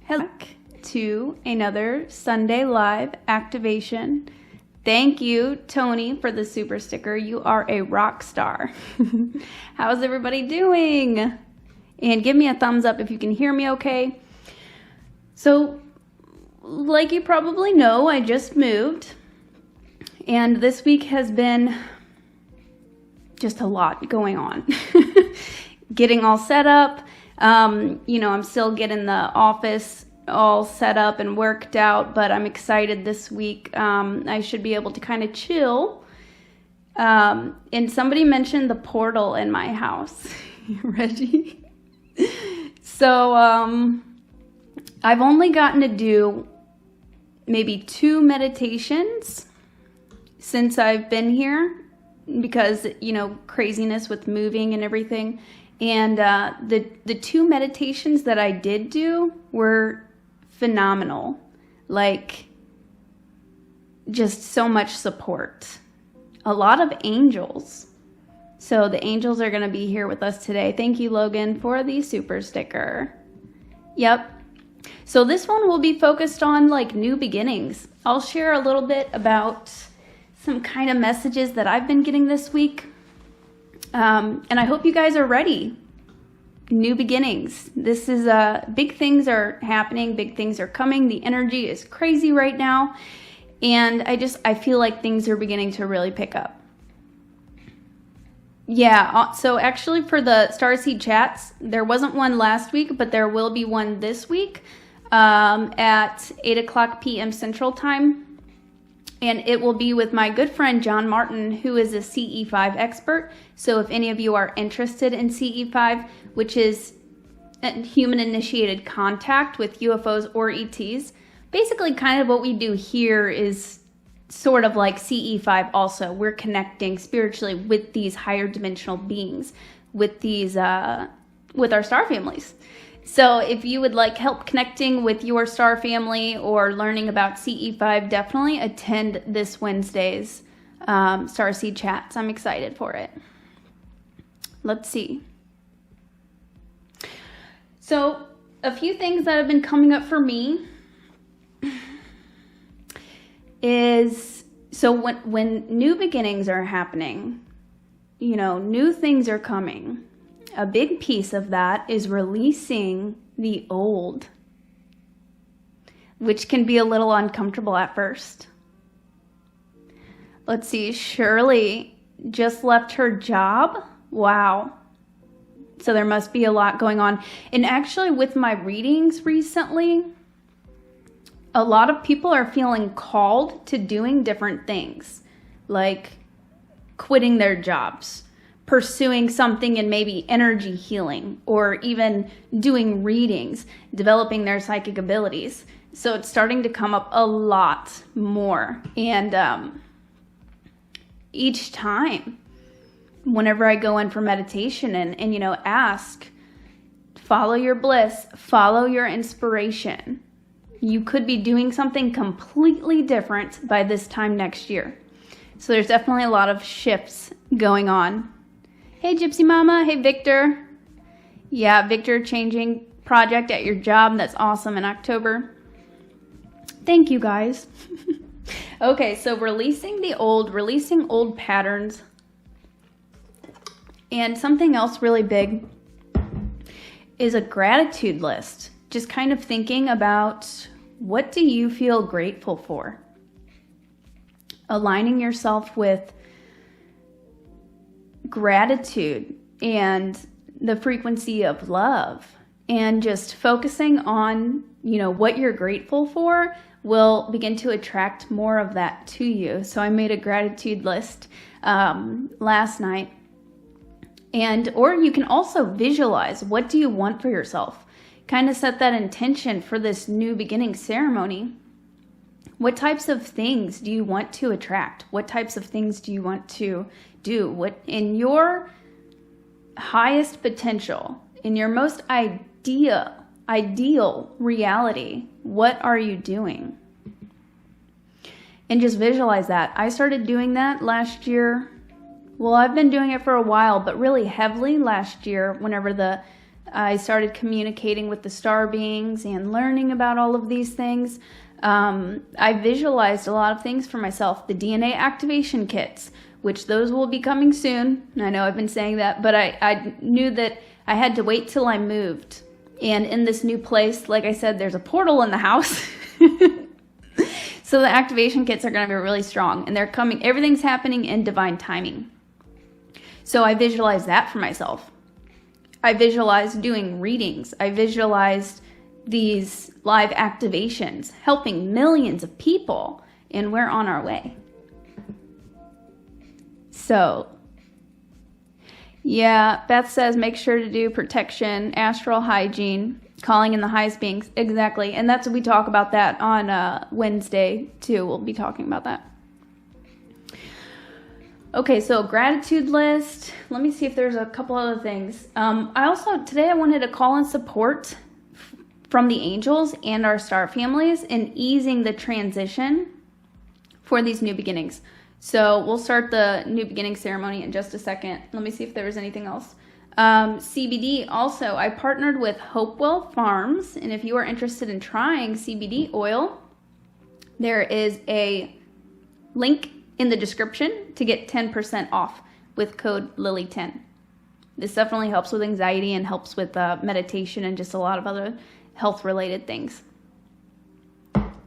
Hello to another Sunday Live activation. Thank you, Tony, for the super sticker. You are a rock star. How's everybody doing? And give me a thumbs up if you can hear me okay. So, like you probably know, I just moved. And this week has been just a lot going on. Getting all set up. I'm still getting the office all set up and worked out, but I'm excited this week. I should be able to kind of chill. And somebody mentioned the portal in my house, Reggie. So, I've only gotten to do maybe 2 meditations since I've been here because, craziness with moving and everything. And the 2 meditations that I did do were phenomenal. Like, just so much support. A lot of angels. So the angels are going to be here with us today. Thank you, Logan, for the super sticker. Yep. So this one will be focused on like new beginnings. I'll share a little bit about some kind of messages that I've been getting this week. And I hope you guys are ready. New beginnings. This is big things are happening. Big things are coming. The energy is crazy right now. And I feel like things are beginning to really pick up. Yeah. So actually for the Starseed chats, there wasn't one last week, but there will be one this week at 8:00 p.m. Central Time. And it will be with my good friend, John Martin, who is a CE5 expert. So if any of you are interested in CE5, which is human-initiated contact with UFOs or ETs, basically kind of what we do here is sort of like CE5 also. We're connecting spiritually with these higher dimensional beings, with these, with our star families. So if you would like help connecting with your star family or learning about CE5, definitely attend this Wednesday's Starseed Chats. I'm excited for it. Let's see. So a few things that have been coming up for me is, so when new beginnings are happening, new things are coming. A big piece of that is releasing the old, which can be a little uncomfortable at first. Let's see, Shirley just left her job. Wow. So there must be a lot going on. And actually with my readings recently, a lot of people are feeling called to doing different things, like quitting their jobs, pursuing something in maybe energy healing, or even doing readings, developing their psychic abilities. So it's starting to come up a lot more. And each time, whenever I go in for meditation and ask, follow your bliss, follow your inspiration. You could be doing something completely different by this time next year. So there's definitely a lot of shifts going on. Hey, Gypsy Mama. Hey, Victor. Yeah, Victor, changing project at your job. That's awesome in October. Thank you, guys. Okay, so releasing old patterns. And something else really big is a gratitude list. Just kind of thinking about, what do you feel grateful for? Aligning yourself with gratitude and the frequency of love, and just focusing on, what you're grateful for will begin to attract more of that to you. So I made a gratitude list last night. Or you can also visualize, what do you want for yourself? Kind of set that intention for this new beginning ceremony. What types of things do you want to attract? What types of things do you want to do? What in your highest potential, in your most ideal reality, what are you doing? And just visualize that. I started doing that last year. Well, I've been doing it for a while, but really heavily last year whenever the I started communicating with the star beings and learning about all of these things. I visualized a lot of things for myself. The DNA activation kits, which those will be coming soon. I know I've been saying that, but I knew that I had to wait till I moved. And in this new place, like I said, there's a portal in the house. So the activation kits are going to be really strong, and they're coming. Everything's happening in divine timing. So I visualized that for myself. I visualized doing readings. I visualized these live activations, helping millions of people, and we're on our way. So, yeah, Beth says make sure to do protection, astral hygiene, calling in the highest beings. Exactly, and that's what we talk about that on Wednesday, too. We'll be talking about that. Okay, so gratitude list. Let me see if there's a couple other things. Today I wanted to call in support from the angels and our star families in easing the transition for these new beginnings. So we'll start the new beginning ceremony in just a second. Let me see if there was anything else. CBD also, I partnered with Hopewell Farms, and if you are interested in trying CBD oil, there is a link in the description to get 10% off with code Lily10. This definitely helps with anxiety and helps with meditation and just a lot of other health-related things.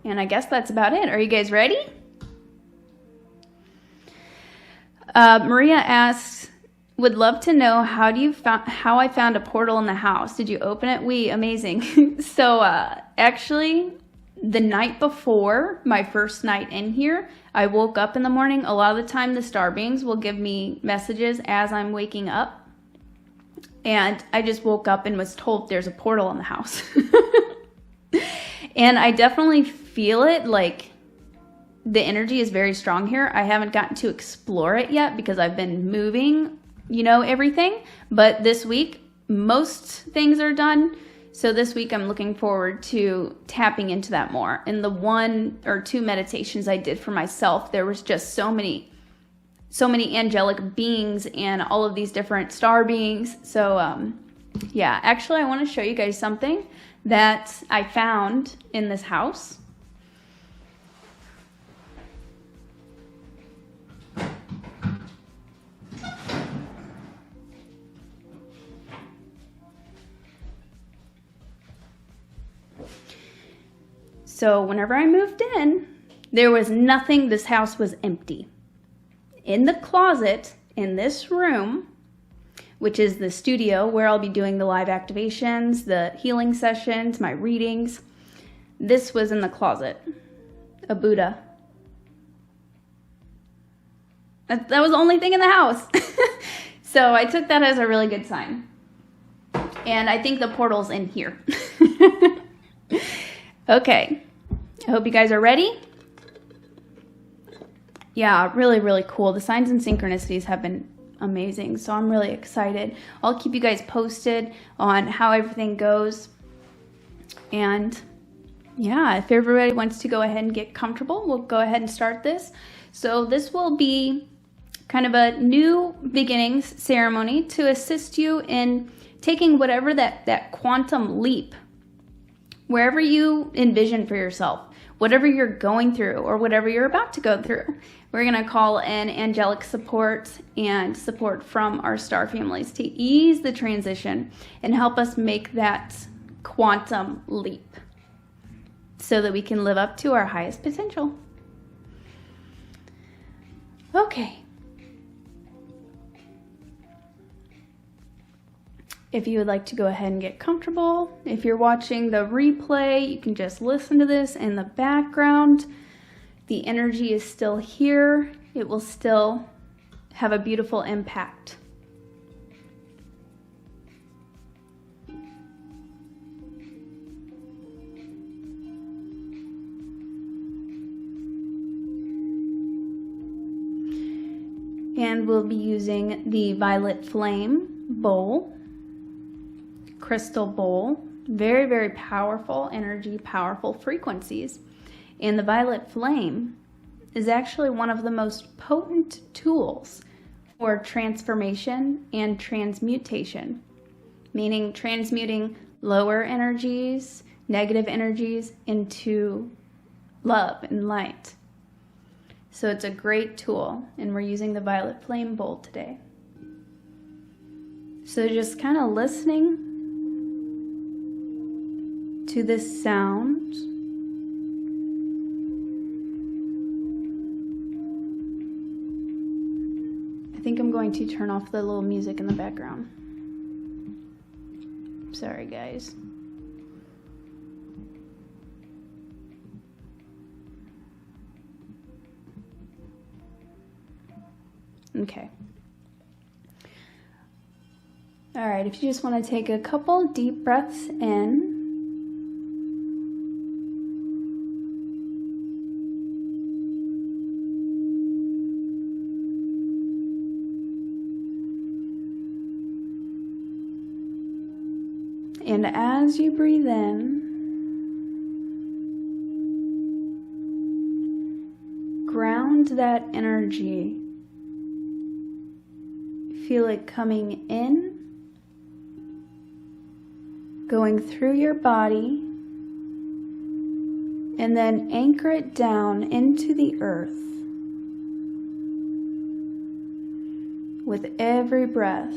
And I guess that's about it. Are you guys ready? Maria asks, would love to know how I found a portal in the house. Did you open it? Amazing. So actually, the night before my first night in here, I woke up in the morning. A lot of the time, the star beings will give me messages as I'm waking up. And I just woke up and was told there's a portal in the house. And I definitely feel it, like the energy is very strong here. I haven't gotten to explore it yet because I've been moving, everything. But this week, most things are done. So this week I'm looking forward to tapping into that more. In the 1 or 2 meditations I did for myself, there was just so many angelic beings and all of these different star beings. So yeah, actually I want to show you guys something that I found in this house. So whenever I moved in, there was nothing. This house was empty. In the closet, in this room, which is the studio where I'll be doing the live activations, the healing sessions, my readings, this was in the closet, a Buddha. That was the only thing in the house. So I took that as a really good sign. And I think the portal's in here. Okay. I hope you guys are ready. Yeah, really, really cool. The signs and synchronicities have been amazing, so I'm really excited. I'll keep you guys posted on how everything goes. And yeah, if everybody wants to go ahead and get comfortable, we'll go ahead and start this. So this will be kind of a new beginnings ceremony to assist you in taking whatever that quantum leap, wherever you envision for yourself, whatever you're going through or whatever you're about to go through. We're going to call in angelic support and support from our star families to ease the transition and help us make that quantum leap so that we can live up to our highest potential. Okay. If you would like to go ahead and get comfortable, if you're watching the replay, you can just listen to this in the background. The energy is still here. It will still have a beautiful impact. And we'll be using the violet flame bowl. Crystal bowl, very, very powerful energy, powerful frequencies. And the violet flame is actually one of the most potent tools for transformation and transmutation. meaning transmuting lower energies, negative energies into love and light. So it's a great tool, and we're using the violet flame bowl today. So just kind of listening to this sound. I think I'm going to turn off the little music in the background. Sorry, guys. Okay. All right, if you just want to take a couple deep breaths in. And as you breathe in, ground that energy. Feel it coming in, going through your body, and then anchor it down into the earth with every breath.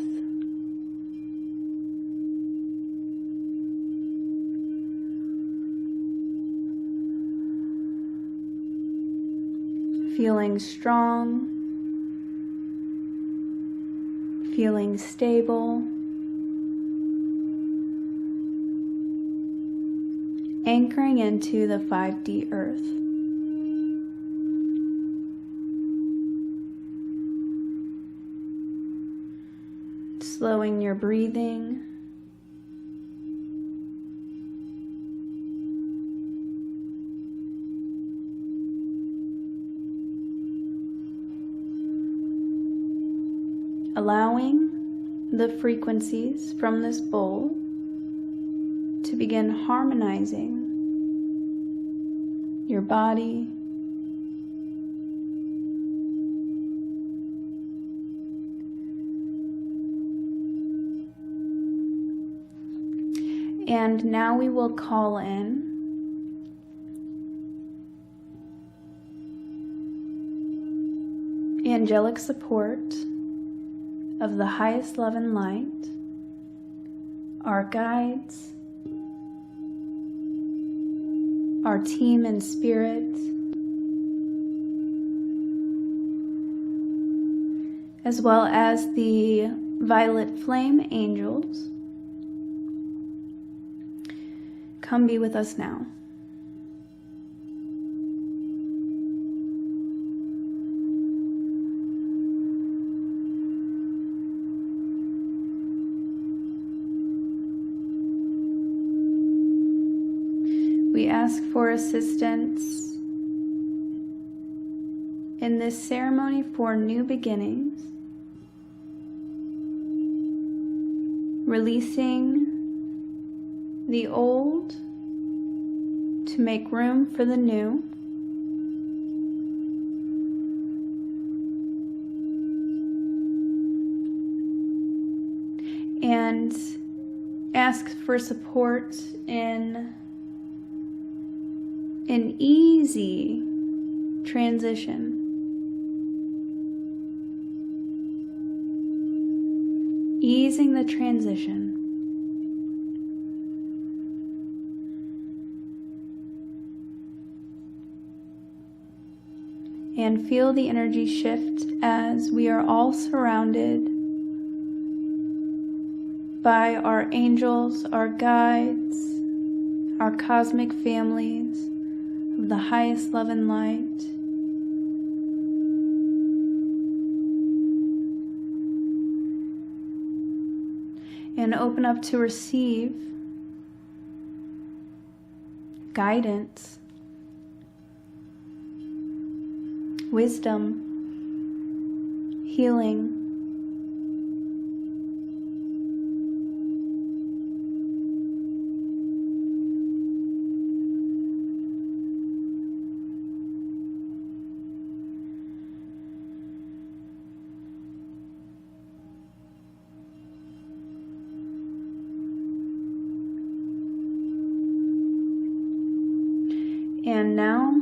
Feeling strong, feeling stable, anchoring into the 5D earth. Slowing your breathing. Allowing the frequencies from this bowl to begin harmonizing your body, and now we will call in angelic support of the highest love and light, our guides, our team in spirit, as well as the violet flame angels. Come be with us now. We ask for assistance in this ceremony for new beginnings, releasing the old to make room for the new. And ask for support in an easy transition. Easing the transition. And feel the energy shift as we are all surrounded by our angels, our guides, our cosmic families of the highest love and light. And open up to receive guidance, wisdom, healing, And now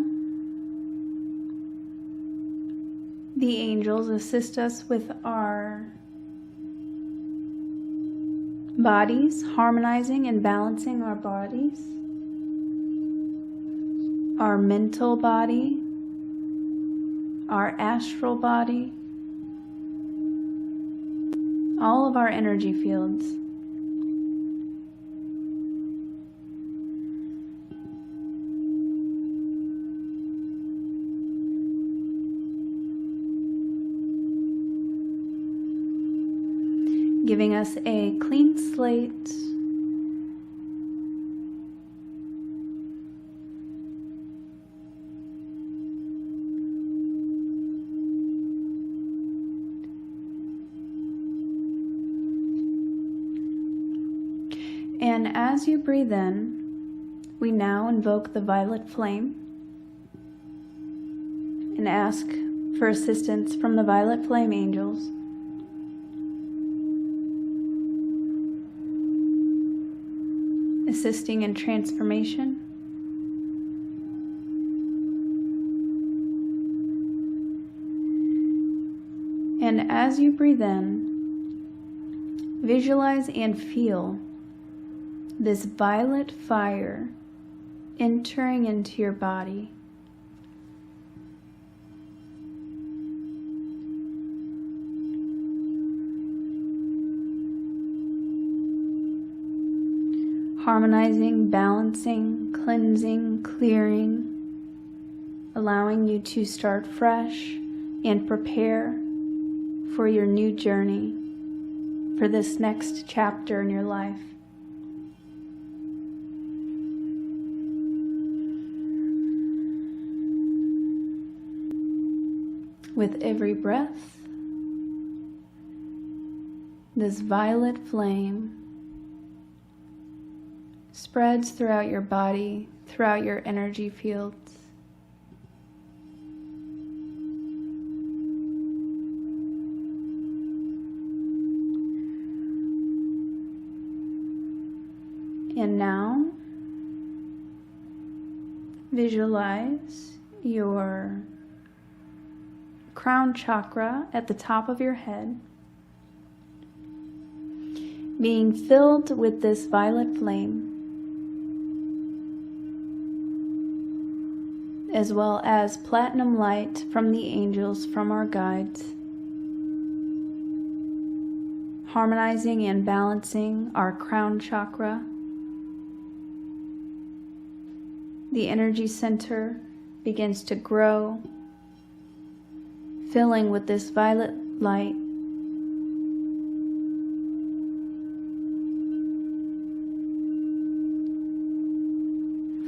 the angels assist us with our bodies, harmonizing and balancing our bodies, our mental body, our astral body, all of our energy fields. Giving us a clean slate. And as you breathe in, we now invoke the violet flame and ask for assistance from the violet flame angels. Assisting in transformation. And as you breathe in, visualize and feel this violet fire entering into your body. Harmonizing, balancing, cleansing, clearing, allowing you to start fresh and prepare for your new journey, for this next chapter in your life. With every breath, this violet flame spreads throughout your body, throughout your energy fields. And now, visualize your crown chakra at the top of your head being filled with this violet flame, as well as platinum light from the angels, from our guides, harmonizing and balancing our crown chakra. The energy center begins to grow, filling with this violet light.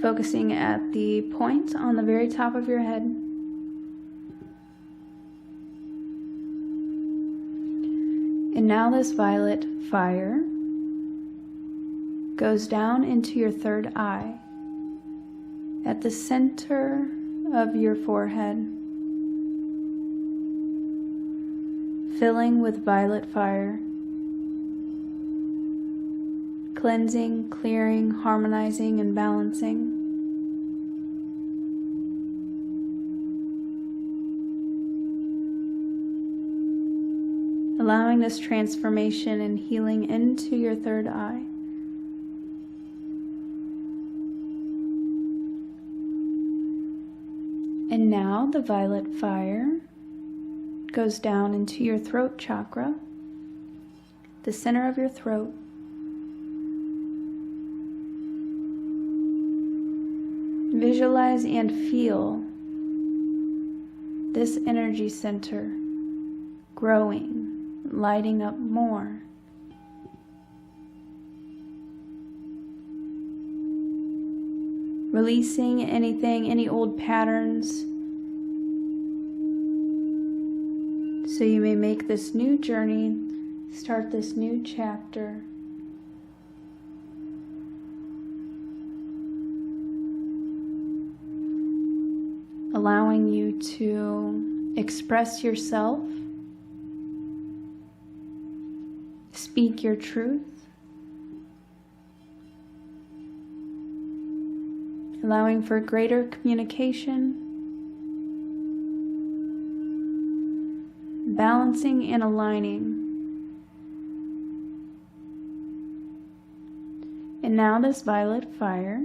Focusing at the point on the very top of your head. And now this violet fire goes down into your third eye, at the center of your forehead, filling with violet fire, cleansing, clearing, harmonizing, and balancing. Allowing this transformation and healing into your third eye. And now the violet fire goes down into your throat chakra, the center of your throat. Visualize and feel this energy center growing, lighting up more. Releasing any old patterns, so you may make this new journey, start this new chapter. Allowing you to express yourself, speak your truth, allowing for greater communication, balancing and aligning. And now this violet fire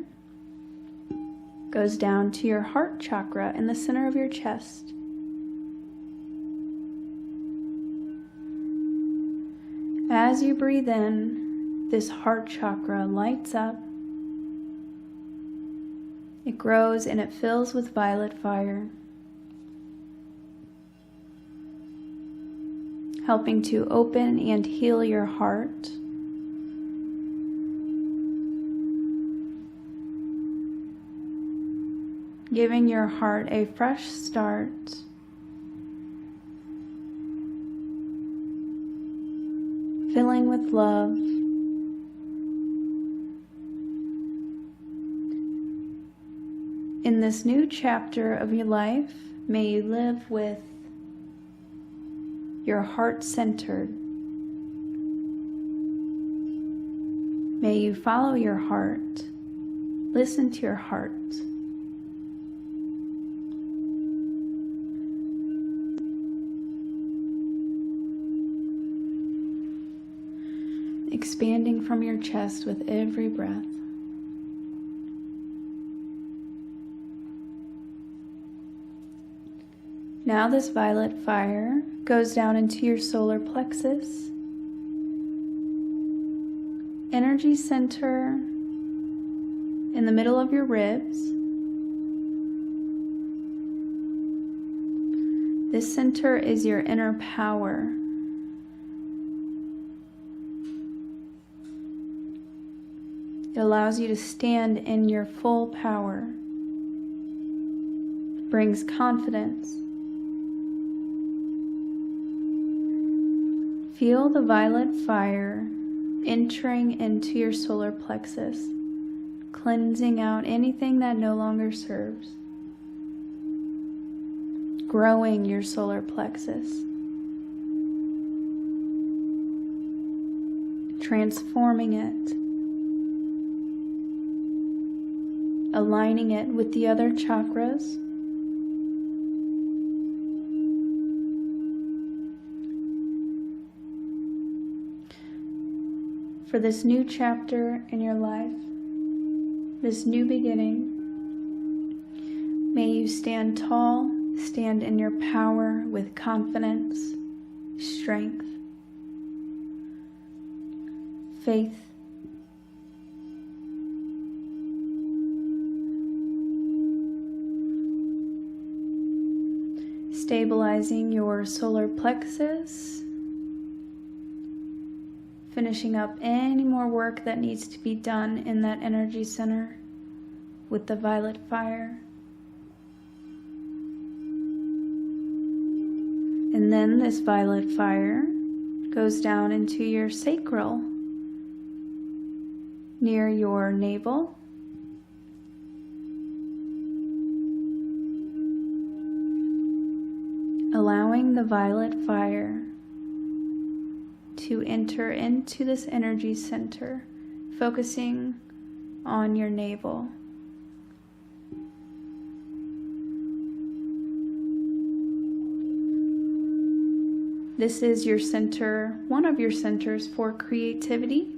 goes down to your heart chakra in the center of your chest. As you breathe in, this heart chakra lights up. It grows and it fills with violet fire, helping to open and heal your heart. Giving your heart a fresh start. Filling with love. In this new chapter of your life, may you live with your heart centered. May you follow your heart. Listen to your heart. Expanding from your chest with every breath. Now this violet fire goes down into your solar plexus, energy center in the middle of your ribs. This center is your inner power. It allows you to stand in your full power. It brings confidence. Feel the violet fire entering into your solar plexus, cleansing out anything that no longer serves, growing your solar plexus, transforming it, aligning it with the other chakras. For this new chapter in your life, this new beginning, may you stand tall, stand in your power with confidence, strength, faith, stabilizing your solar plexus, finishing up any more work that needs to be done in that energy center with the violet fire. And then this violet fire goes down into your sacral, near your navel. Allowing the violet fire to enter into this energy center, focusing on your navel. This is your center, one of your centers for creativity,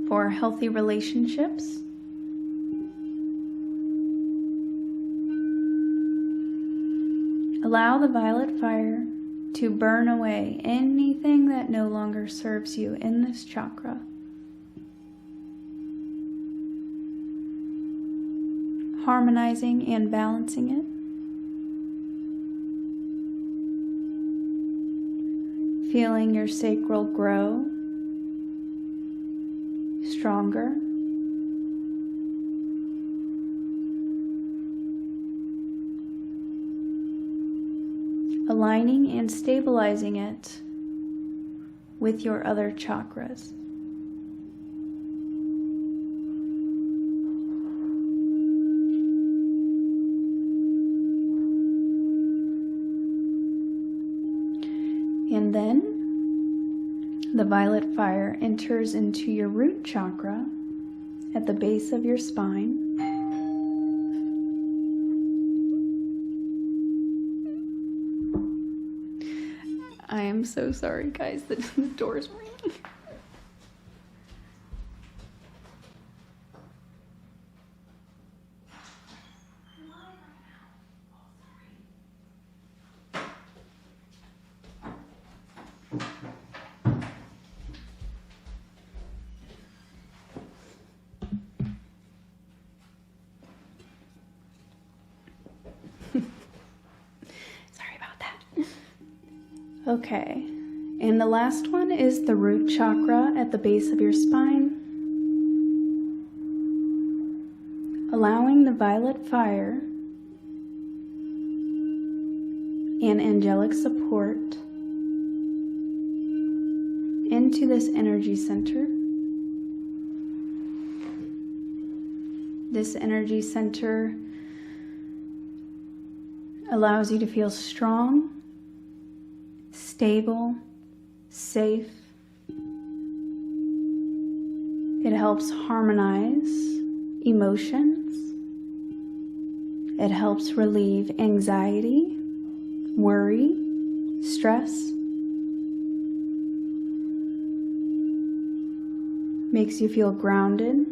for healthy relationships. Allow the violet fire to burn away anything that no longer serves you in this chakra. Harmonizing and balancing it. Feeling your sacral grow stronger. Aligning and stabilizing it with your other chakras. And then the violet fire enters into your root chakra at the base of your spine. I am so sorry, guys, that the door's ringing. Sorry about that. Okay, and the last one is the root chakra at the base of your spine. Allowing the violet fire and angelic support into this energy center. This energy center allows you to feel strong, stable, safe. It helps harmonize emotions. It helps relieve anxiety, worry, stress. Makes you feel grounded.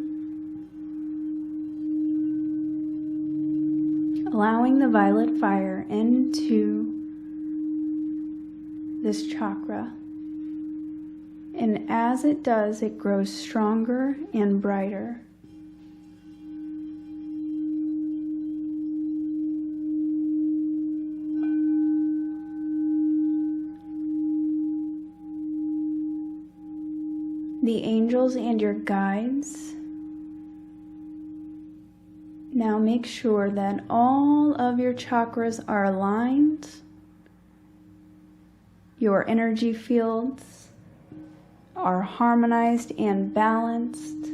Allowing the violet fire into this chakra. And as it does, it grows stronger and brighter. The angels and your guides now make sure that all of your chakras are aligned, your energy fields are harmonized and balanced.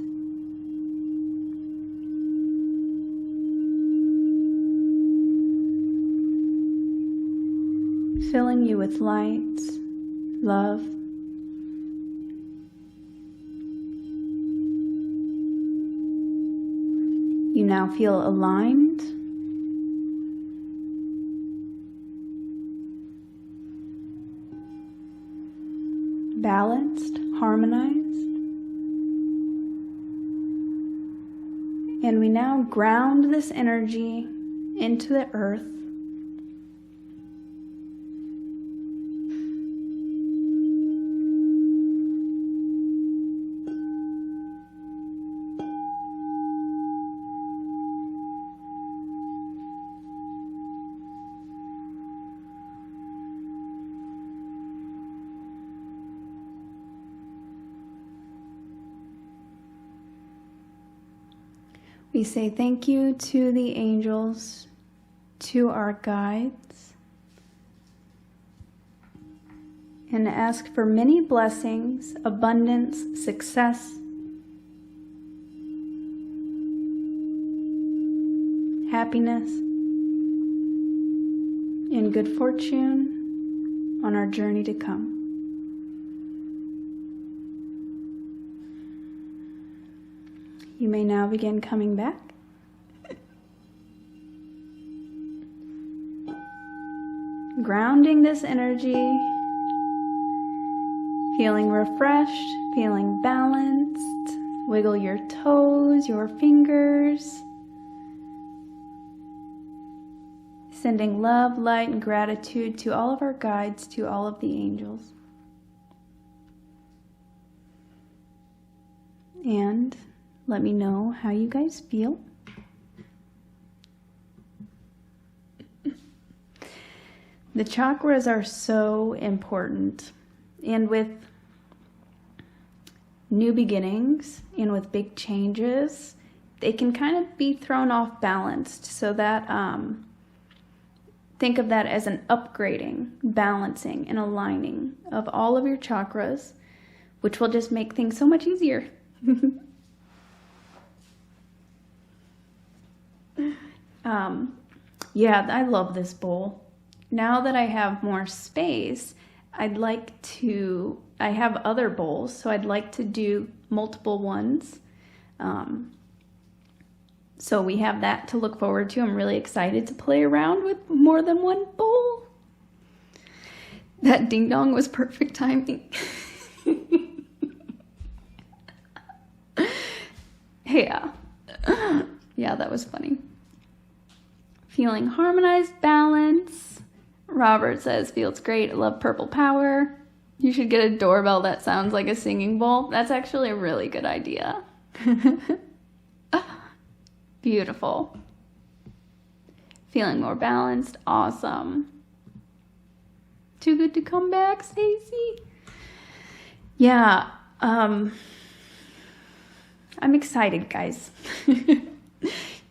Filling you with light, love, you now feel aligned, balanced, harmonized, and we now ground this energy into the earth. We say thank you to the angels, to our guides, and ask for many blessings, abundance, success, happiness, and good fortune on our journey to come. You may now begin coming back. Grounding this energy, feeling refreshed, feeling balanced. Wiggle your toes, your fingers. Sending love, light, and gratitude to all of our guides, to all of the angels. And let me know how you guys feel. The chakras are so important, and with new beginnings and with big changes, they can kind of be thrown off balanced, so that think of that as an upgrading, balancing, and aligning of all of your chakras, which will just make things so much easier. Yeah, I love this bowl. Now that I have more space, I have other bowls, so I'd like to do multiple ones. So we have that to look forward to. I'm really excited to play around with more than one bowl. That ding dong was perfect timing. Yeah. Yeah, that was funny. Feeling harmonized balance. Robert says, feels great. I love purple power. You should get a doorbell that sounds like a singing bowl. That's actually a really good idea. Beautiful. Feeling more balanced. Awesome. Too good to come back, Stacy. Yeah. I'm excited, guys.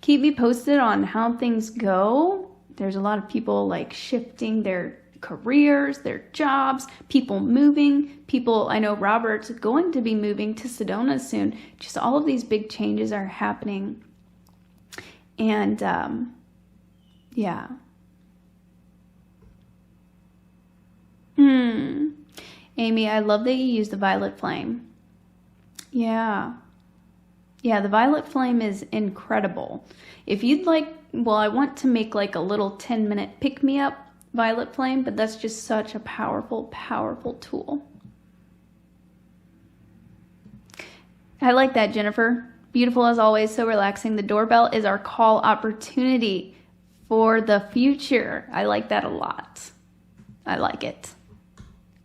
Keep me posted on how things go. There's a lot of people like shifting their careers, their jobs, people moving, people, I know Robert's going to be moving to Sedona soon. Just all of these big changes are happening. And yeah. Amy, I love that you use the violet flame. Yeah. Yeah, the violet flame is incredible. If you'd like, well, I want to make like a little 10-minute pick-me-up violet flame, but that's just such a powerful, powerful tool. I like that, Jennifer. Beautiful as always, so relaxing. The doorbell is our call opportunity for the future. I like that a lot. I like it.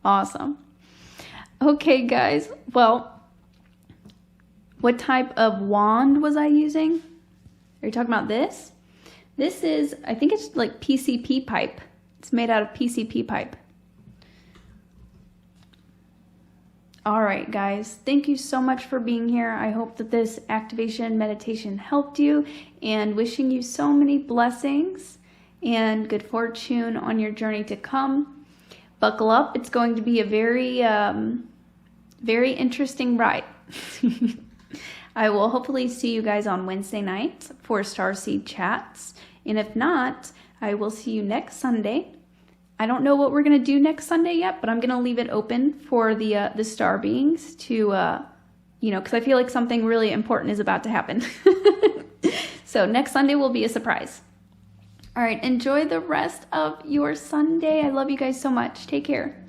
Awesome. Okay, guys. Well, what type of wand was I using? Are you talking about this? This is, I think it's like PCP pipe. It's made out of PCP pipe. All right, guys. Thank you so much for being here. I hope that this activation meditation helped you, and wishing you so many blessings and good fortune on your journey to come. Buckle up. It's going to be a very, very interesting ride. I will hopefully see you guys on Wednesday night for Starseed Chats. And if not, I will see you next Sunday. I don't know what we're going to do next Sunday yet, but I'm going to leave it open for the star beings to, you know, because I feel like something really important is about to happen. So next Sunday will be a surprise. All right, enjoy the rest of your Sunday. I love you guys so much. Take care.